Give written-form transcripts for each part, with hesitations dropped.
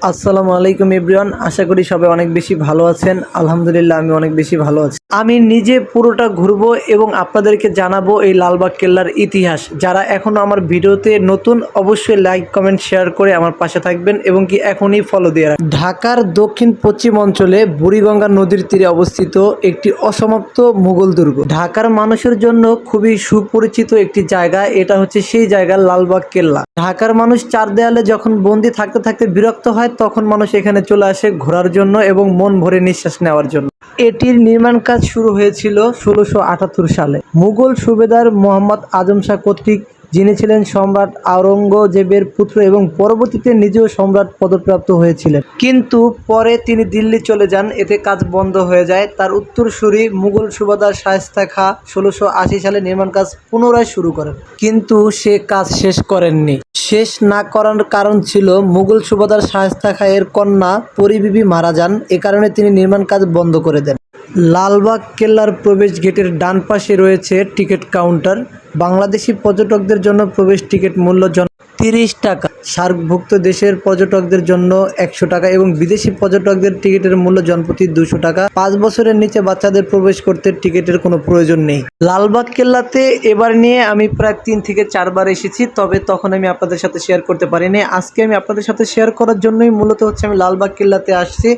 আসসালামু আলাইকুম এভরিওয়ান, আশা করি সবাই অনেক বেশি ভালো আছেন। আলহামদুলিল্লাহ আমি অনেক বেশি ভালো আছি। আমি নিজে পুরোটা ঘুরবো এবং আপনাদেরকে জানাবো এই লালবাগ কেল্লার ইতিহাস। যারা এখনও আমার ভিডিওতে নতুন অবশ্যই লাইক কমেন্ট শেয়ার করে আমার পাশে থাকবেন এবং কি এখনই ফলো দিয়ে রাখবেন। ঢাকার দক্ষিণ পশ্চিম অঞ্চলে বুড়িগঙ্গা নদীর তীরে অবস্থিত একটি অসমাপ্ত মুঘল দুর্গ। ঢাকার মানুষের জন্য খুবই সুপরিচিত একটি জায়গা, এটা হচ্ছে সেই জায়গা লালবাগ কেল্লা। ঢাকার মানুষ চার দেয়ালে যখন বন্দি থাকতে থাকতে বিরক্ত হয় তখন মানুষ এখানে চলে আসে ঘোরার জন্য এবং মন ভরে নিঃশ্বাস নেওয়ার জন্য। এটির নির্মাণ কাজ শুরু হয়েছিল ১৬৭৮ সালে মুঘল সুবেদার মোহাম্মদ আজম শাহ কর্তৃক, যিনি ছিলেন সম্রাট আওরঙ্গজেবের পুত্র এবং পরবর্তীতে নিজেও সম্রাট পদপ্রাপ্ত হয়েছিলেন। কিন্তু পরে তিনি দিল্লি চলে যান, এতে কাজ বন্ধ হয়ে যায়। তার উত্তরসূরি মুঘল সুবেদার শায়েস্তা খাঁ ১৬৮০ সালে নির্মাণ কাজ পুনরায় শুরু করেন, কিন্তু সে কাজ শেষ করেননি। শেষ না করার কারণ ছিল মুঘল সুবেদার শায়েস্তা খাঁ এর কন্যা পরী বিবি মারা যান, এ কারণে তিনি নির্মাণ কাজ বন্ধ করে দেন। লালবাগ কেল্লার প্রবেশ গেটের ডান পাশে রয়েছে টিকিট কাউন্টার। বাংলাদেশি পর্যটকদের জন্য প্রবেশ টিকিট মূল্য ৩০ টাকা, সার্কভুক্ত দেশের পর্যটকদের জন্য ১০০ টাকা এবং বিদেশি পর্যটকদের টিকিটের মূল্য জনপ্রতি ২০০ টাকা। ৫ বছরের নিচে বাচ্চাদের প্রবেশ করতে টিকিটের কোনো প্রয়োজন নেই। লালবাগ কেল্লাতে এবার নিয়ে আমি প্রায় ৩ থেকে ৪ বার এসেছি, তবে তখন আমি আপনাদের সাথে শেয়ার করতে পারিনি। আজকে আমি আপনাদের সাথে শেয়ার করার জন্যই মূলত হচ্ছে আমি লালবাগ কেল্লাতে আসছি।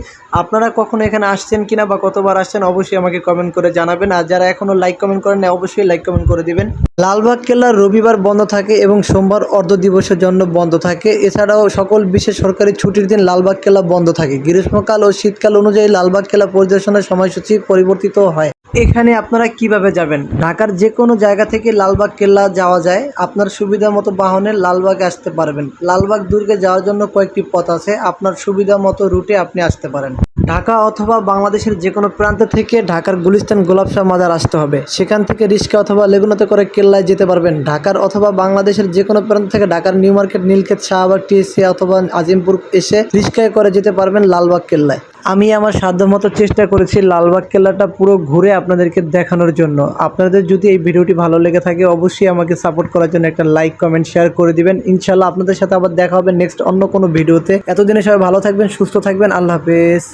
আপনারা কখনো এখানে আসছেন কিনা বা কতবার আসছেন অবশ্যই আমাকে কমেন্ট করে জানাবেন। আর যারা এখনও লাইক কমেন্ট করেন না অবশ্যই লাইক কমেন্ট করে দিবেন। লালবাগ কেল্লা রবিবার বন্ধ থাকে এবং সোমবার অর্ধ দিবসের জন্য বন্ধ থাকে। এছাড়াও সকল বিশেষ সরকারি ছুটির দিন লালবাগ কেল্লা বন্ধ থাকে। গ্রীষ্মকাল ও শীতকাল অনুযায়ী লালবাগ কেল্লা পরিদর্শনের সময়সূচি পরিবর্তিত হয়। এখানে আপনারা কিভাবে যাবেন? ঢাকার যে কোনো জায়গা থেকে লালবাগ কেল্লা যাওয়া যায়। আপনার সুবিধা মতো বাহনে লালবাগে আসতে পারবেন। লালবাগ দুর্গে যাওয়ার জন্য কয়েকটি পথ আছে, আপনার সুবিধা মতো রুটে আপনি আসতে পারেন। ঢাকা অথবা বাংলাদেশের যে কোনো প্রান্ত থেকে ঢাকার গুলিস্তান গোলাপ শাহ মাজার আসতে হবে, সেখান থেকে রিক্সা অথবা লেগুনাতে করে কেল্লায় যেতে পারবেন। ঢাকার অথবা বাংলাদেশের যে কোনো প্রান্ত থেকে ঢাকার new market, Nilkhet, Shahbag, TSC অথবা আজিমপুর এসে রিক্সায় করে যেতে পারবেন লালবাগ কেল্লায়। আমি আমার সাধ্যমতো চেষ্টা করেছি লালবাগ কেল্লাটা পুরো ঘুরে আপনাদেরকে দেখানোর জন্য। আপনাদের যদি এই ভিডিওটি ভালো লেগে থাকে অবশ্যই আমাকে সাপোর্ট করার জন্য একটা লাইক কমেন্ট শেয়ার করে দিবেন। ইনশাল্লাহ আপনাদের সাথে আবার দেখা হবে নেক্সট অন্য কোনো ভিডিওতে। এতদিনে সবাই ভালো থাকবেন, সুস্থ থাকবেন। আল্লাহ হাফেজ।